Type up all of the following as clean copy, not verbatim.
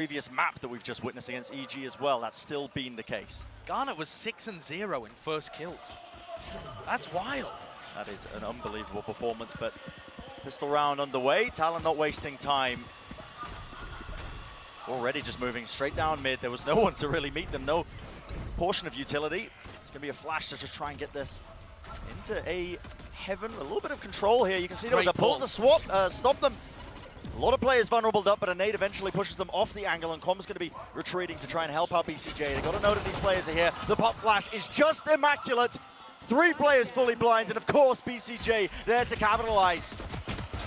previous map that we've just witnessed against EG as well, that's still been the case. Garnet was 6-0 in first kills. That's wild. That is an unbelievable performance, but pistol round underway. Talon not wasting time. Already just moving straight down mid. There was no one to really meet them, no portion of utility. It's going to be a flash to just try and get this into a heaven. A little bit of control here. You can see there was a pull to stop them. A lot of players vulnerable up, but a nade eventually pushes them off the angle, and Com's going to be retreating to try and help out BCJ. They've got to know that these players are here. The pop flash is just immaculate. 3 players fully blind, and of course BCJ there to capitalize.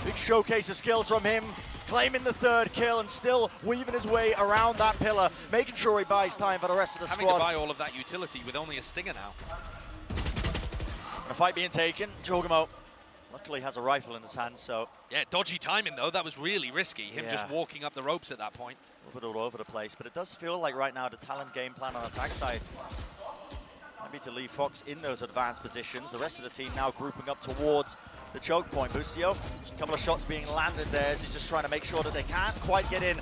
Big showcase of skills from him, claiming the 3rd kill and still weaving his way around that pillar, making sure he buys time for the rest of the squad. Having to buy all of that utility with only a stinger now. And a fight being taken. Jogamo luckily has a rifle in his hand, so... Yeah, dodgy timing though, that was really risky. Him just walking up the ropes at that point. A little bit all over the place, but it does feel like right now the Talon game plan on attack side might be to leave Fox in those advanced positions. The rest of the team now grouping up towards the choke point. Busio, a couple of shots being landed there as he's just trying to make sure that they can't quite get in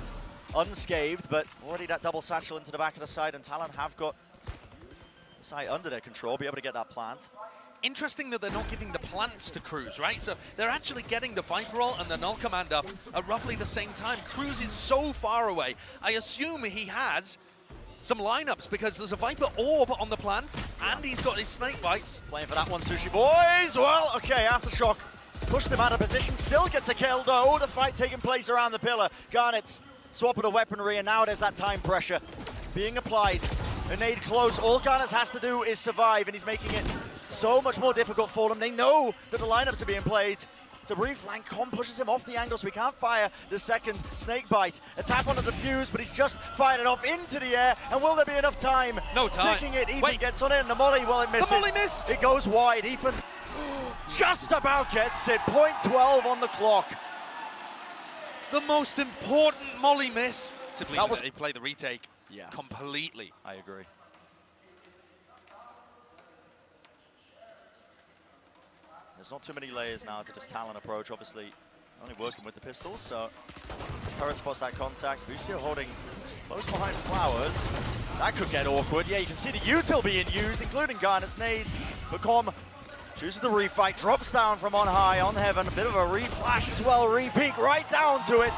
unscathed, but already that double satchel into the back of the side, and Talon have got the site under their control, be able to get that plant. Interesting that they're not giving the plants to Cruz, right? So they're actually getting the Viper roll and the Null Command up at roughly the same time. Cruz is so far away. I assume he has some lineups because there's a Viper orb on the plant and he's got his snake bites. Playing for that one, Sushi Boys. Well, okay, Aftershock pushed him out of position, still gets a kill though. The fight taking place around the pillar. Garnet's swapping the weaponry, and now there's that time pressure being applied. A nade close, all Garnet has to do is survive, and he's making it so much more difficult for them. They know that the lineups are being played. It's a reflank. Com pushes him off the angle so he can't fire the second snake bite. A tap onto the fuse, but he's just fired it off into the air. And will there be enough time? No time. Sticking it, Ethan gets on in. The molly, well, it misses. The molly missed. It goes wide. Ethan just about gets it. 0.12 on the clock. The most important molly miss. That was they play the retake completely. I agree. There's not too many layers now to this Talon approach, obviously only working with the pistols, so Current spots that contact. Busio holding close behind Flowers. That could get awkward. Yeah, you can see the util being used, including Garnet's nade, but Com chooses the refight, drops down from on high on Heaven, a bit of a reflash as well, re-peek right down to it.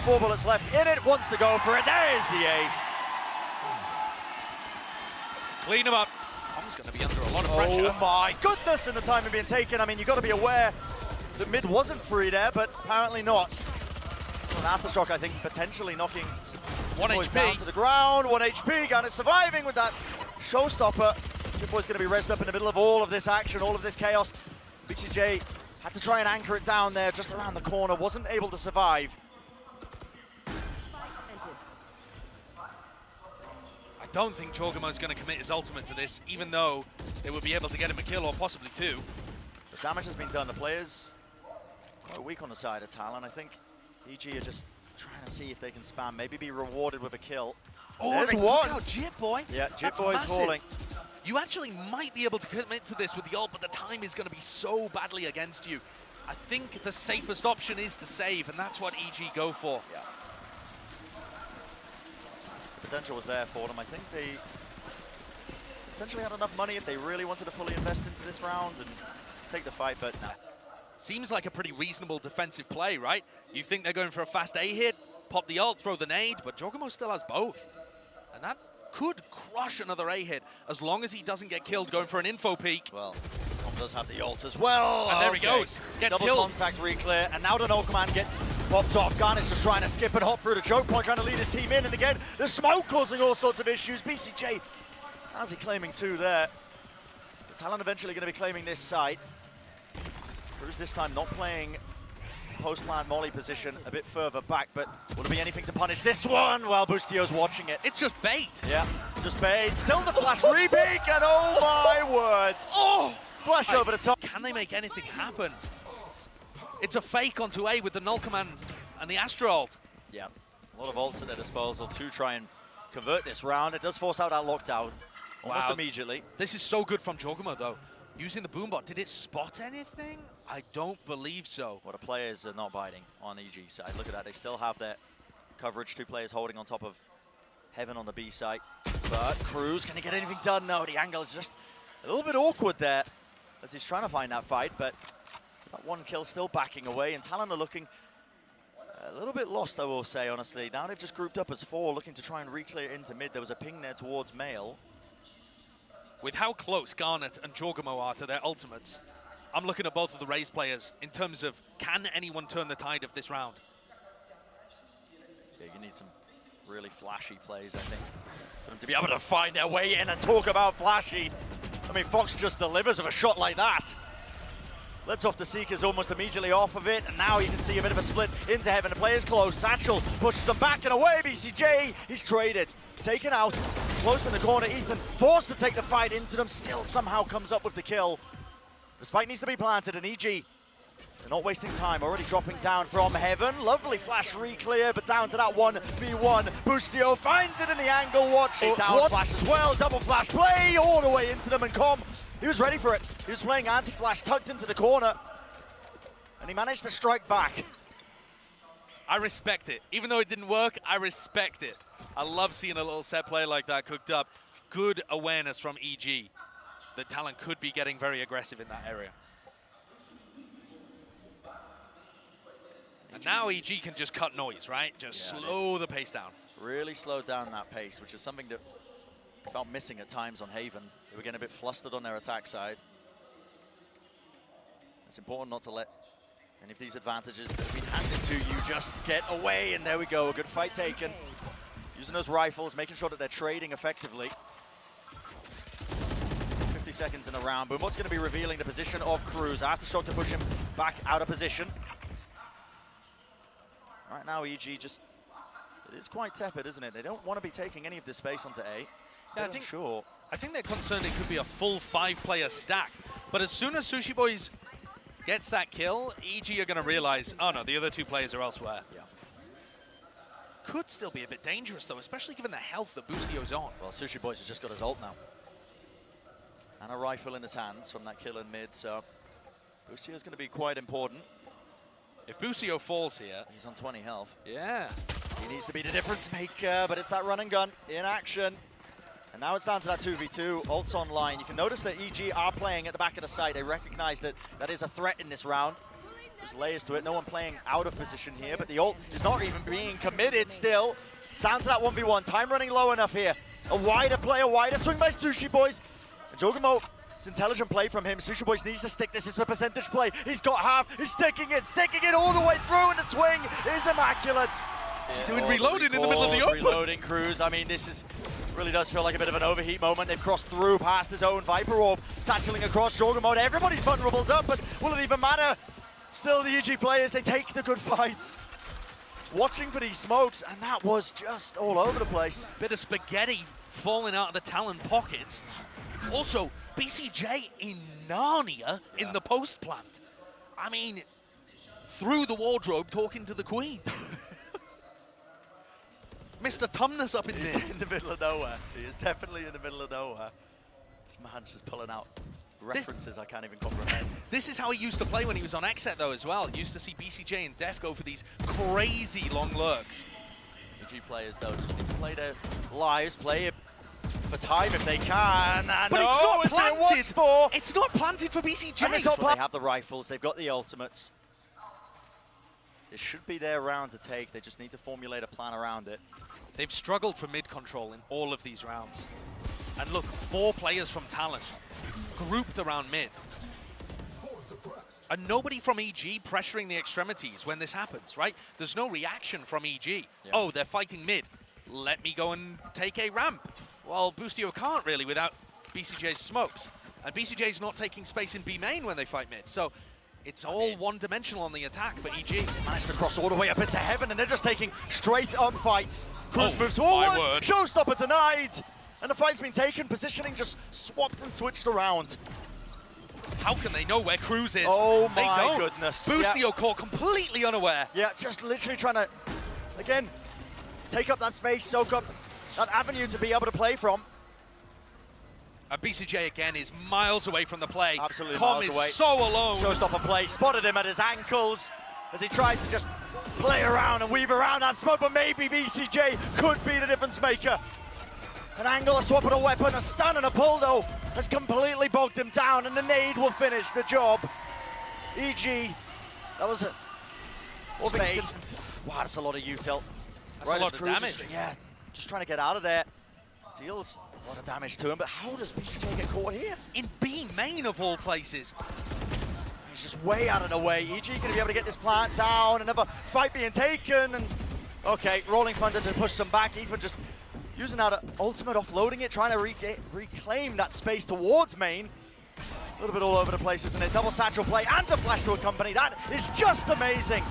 4 bullets left in it, wants to go for it, there's the ace. Clean him up. Com's going to be under a lot of pressure. Oh my goodness, and the timing being taken. I mean, you've got to be aware that mid wasn't free there, but apparently not. An Aftershock, I think, potentially knocking 1 Boys HP down to the ground. 1 HP, Garnet surviving with that showstopper. Boy's going to be rezzed up in the middle of all of this action, all of this chaos. BCJ had to try and anchor it down there just around the corner, wasn't able to survive. I don't think Chogamo's going to commit his ultimate to this, even though they would be able to get him a kill or possibly 2. The damage has been done. The players quite weak on the side of Talon. I think EG are just trying to see if they can spam, maybe be rewarded with a kill. Oh, there's one. Jit Boy. Yeah, Jit Boy's falling. You actually might be able to commit to this with the ult, but the time is going to be so badly against you. I think the safest option is to save, and that's what EG go for. Yeah. Potential was there for them. I think they potentially had enough money if they really wanted to fully invest into this round and take the fight, but no. Seems like a pretty reasonable defensive play, right? You think they're going for a fast A hit, pop the ult, throw the nade, but Jogamo still has both. And that could crush another A hit as long as he doesn't get killed going for an info peek. Well, Tom does have the ult as well. And there he goes. Gets Double killed. Contact re-clear, and now the Null Command gets popped off. Garnet's just trying to skip and hop through the choke point, trying to lead his team in, and again, the smoke causing all sorts of issues. BCJ, how's he claiming 2 there? The Talon eventually going to be claiming this site. Cruz this time not playing post-plant molly position a bit further back, but will there be anything to punish this one while Bustio's watching it? It's just bait. Yeah, just bait. Still the flash re-peek, and oh my word. Oh! Flash over the top. Can they make anything happen? It's a fake onto A with the Null Command and the Astra ult. Yeah, a lot of ults at their disposal to try and convert this round. It does force out that lockdown almost immediately. This is so good from Jogamo though. Using the boombot, did it spot anything? I don't believe so. Well, the players are not biting on EG side. Look at that, they still have their coverage. Two players holding on top of Heaven on the B site. But crew's, can he get anything done? No, the angle is just a little bit awkward there as he's trying to find that fight, but that one kill still backing away, and Talon are looking a little bit lost, I will say, honestly. Now they've just grouped up as 4, looking to try and re-clear into mid. There was a ping there towards Mail. With how close Garnet and Jorgamo are to their ultimates, I'm looking at both of the Raze players in terms of, can anyone turn the tide of this round? Yeah, you need some really flashy plays, I think, for them to be able to find their way in and talk about flashy. I mean, Fox just delivers with a shot like that. Lets off the Seekers almost immediately off of it, and now you can see a bit of a split into Heaven. The player's close. Satchel pushes them back and away. BCJ, he's traded. Taken out. Close in the corner. Ethan forced to take the fight into them. Still somehow comes up with the kill. The spike needs to be planted, and EG, they're not wasting time. Already dropping down from Heaven. Lovely flash re-clear, but down to that 1v1. Boostio finds it in the angle. Watch it down. Flash as well. Double flash play all the way into them, and Com, he was ready for it. He was playing anti-flash, tucked into the corner, and he managed to strike back. I respect it. Even though it didn't work, I respect it. I love seeing a little set play like that cooked up. Good awareness from EG that Talon could be getting very aggressive in that area. And now EG can just cut noise, right? Just slow the pace down. Really slowed down that pace, which is something that felt missing at times on Haven. They were getting a bit flustered on their attack side. It's important not to let any of these advantages that have been handed to you just get away, and there we go, a good fight taken. Using those rifles, making sure that they're trading effectively. 50 seconds in the round, but what's going to be revealing the position of Cruz. Aftershock to push him back out of position. Right now, EG just, it is quite tepid, isn't it? They don't want to be taking any of this space onto A. Yeah, I think they're concerned it could be a full 5-player stack. But as soon as Sushi Boys gets that kill, EG are going to realize, oh no, the other 2 players are elsewhere. Yeah. Could still be a bit dangerous though, especially given the health that Boostio's on. Well, Sushi Boys has just got his ult now. And a rifle in his hands from that kill in mid, so Boostio's going to be quite important. If Boostio falls here, he's on 20 health. Yeah. He needs to be the difference maker, but it's that run and gun in action. And now it's down to that 2v2, ult's online. You can notice that EG are playing at the back of the site. They recognize that that is a threat in this round. There's layers to it, no one playing out of position here, but the ult is not even being committed still. It's down to that 1v1, time running low enough here. A wider play, a wider swing by Sushi Boys. And Jogamo, it's intelligent play from him. Sushi Boys needs to stick this, it's a percentage play. He's got half, he's sticking it all the way through, and the swing is immaculate. What's he doing reloading in the middle of the open? Reloading Cruz, I mean, this is really does feel like a bit of an overheat moment. They've crossed through past his own Viper Orb, satcheling across Jorgemode. Everybody's vulnerable up, but will it even matter? Still, the EG players, they take the good fights. Watching for these smokes, and that was just all over the place. Bit of spaghetti falling out of the Talon pockets. Also, BCJ in Narnia in the post plant. I mean, through the wardrobe talking to the Queen. Mr. Tumnus up in there. He's in the middle of nowhere. He is definitely in the middle of nowhere. This man's just pulling out references I can't even comprehend. This is how he used to play when he was on Xset though as well. Used to see BCJ and Def go for these crazy long lurks. EG players though just need to play their lives, play it for time if they can. And but no, it's not planted. It's not planted for BCJ. They have the rifles, they've got the ultimates. It should be their round to take. They just need to formulate a plan around it. They've struggled for mid control in all of these rounds. And look, 4 players from Talon grouped around mid. And nobody from EG pressuring the extremities when this happens, right? There's no reaction from EG. Yeah. Oh, they're fighting mid. Let me go and take a ramp. Well, Boostio can't really without BCJ's smokes. And BCJ's not taking space in B main when they fight mid. So it's all one-dimensional on the attack for EG. Managed to cross all the way up into Heaven, and they're just taking straight-up fights. Cruz moves forward, showstopper denied, and the fight's been taken, positioning just swapped and switched around. How can they know where Cruz is? Oh they my don't. goodness. Boostio caught completely unaware. Yeah, just literally trying to, again, take up that space, soak up that avenue to be able to play from. BCJ again is miles away from the play. Absolutely Com miles is away. so alone. Showstopper play, spotted him at his ankles as he tried to just play around and weave around that smoke, but maybe BCJ could be the difference maker. An angle, a swap, and a weapon, a stun and a pull though has completely bogged him down, and the nade will finish the job. EG, that was a space. Wow, that's a lot of util. That's a lot of damage. Yeah, just trying to get out of there. Deals a lot of damage to him, but how does BCJ get caught here? In B main of all places. He's just way out of the way. EG gonna be able to get this plant down. Another fight being taken, and okay, Rolling Thunder to push them back. Ethan just using that ultimate, offloading it, trying to reclaim that space towards main. A little bit all over the place, isn't it? Double satchel play and the flash to accompany. That is just amazing.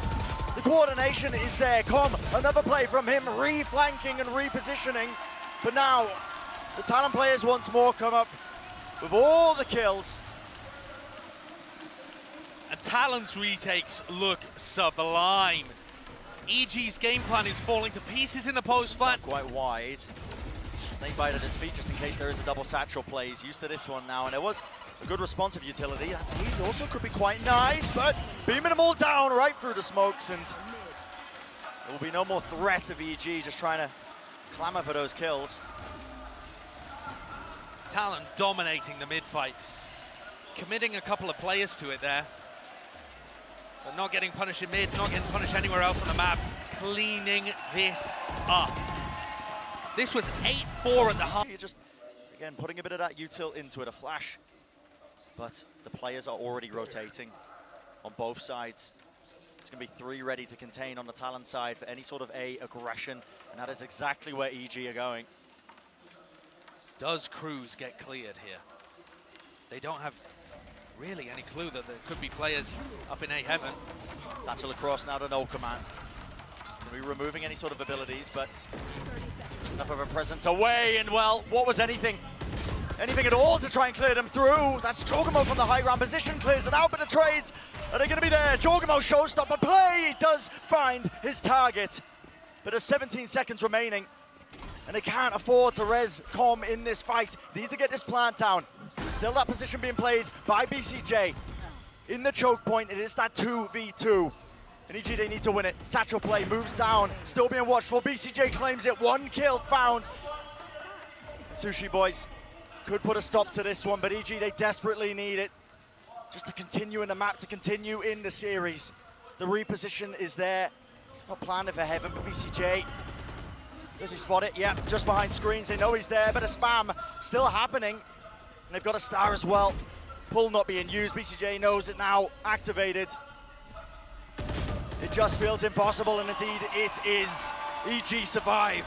The coordination is there. Another play from him, re-flanking and repositioning. But now, the Talon players once more come up with all the kills. And Talon's retakes look sublime. EG's game plan is falling to pieces in the post plant. Quite wide. Snakebite at his feet just in case there is a double satchel play. He's used to this one now, and there was a good responsive utility. He also could be quite nice, but beaming them all down right through the smokes, and there will be no more threat of EG just trying to clamor for those kills. Talon dominating the mid-fight, committing a couple of players to it there, but not getting punished in mid, not getting punished anywhere else on the map, cleaning this up. This was 8-4 at the half. You're just, again, putting a bit of that util into it, a flash. But the players are already rotating on both sides. It's going to be 3 ready to contain on the Talon side for any sort of A aggression, and that is exactly where EG are going. Does Cruz get cleared here? They don't have really any clue that there could be players up in A heaven. Satchel across now to no command. Going to be removing any sort of abilities, but enough of a presence away, and well, what was anything? Anything at all to try and clear them through. That's Jorgamo from the high ground position, clears it out, but the trades, are they going to be there? Jorgamo showstopper play, he does find his target, but there's 17 seconds remaining, and they can't afford to res Com in this fight. Need to get this plant down. Still that position being played by BCJ. In the choke point, it is that 2v2. And EG, they need to win it. Satchel play moves down, still being watched for. BCJ claims it, 1 kill found. Sushi boys could put a stop to this one, but EG, they desperately need it just to continue in the map, to continue in the series. The reposition is there. Not planned for heaven, but BCJ, does he spot it? Yeah, just behind screens. They know he's there, but a spam still happening. And they've got a star as well. Pull not being used. BCJ knows it now, activated. It just feels impossible, and indeed it is. EG survive.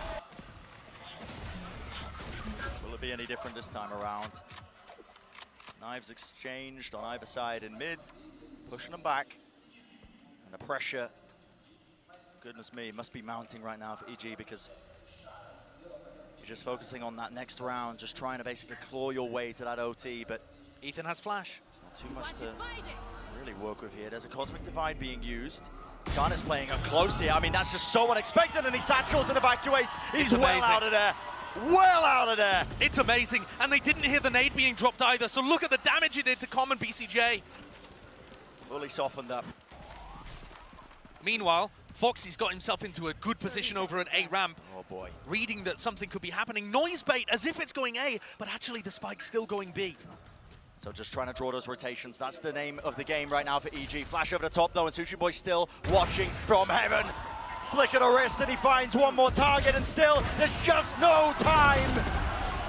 Will it be any different this time around? Knives exchanged on either side in mid, pushing them back. And the pressure, goodness me, must be mounting right now for EG, because you're just focusing on that next round, just trying to basically claw your way to that OT, but Ethan has flash. It's not too much to really work with here. There's a Cosmic Divide being used. Gun is playing up close here. I mean, that's just so unexpected, and he satchels and evacuates. He's well out of there. Well out of there. It's amazing, and they didn't hear the nade being dropped either, so look at the damage it did to common BCJ. Fully softened up. Meanwhile, Foxy's got himself into a good position over at A ramp. Oh boy. Reading that something could be happening. Noise bait as if it's going A, but actually the spike's still going B. So just trying to draw those rotations. That's the name of the game right now for EG. Flash over the top though, and Sushi Boy still watching from heaven. Flick of the wrist, and he finds one more target, and still there's just no time.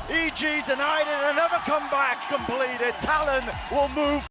EG denied it, and another comeback completed. Talon will move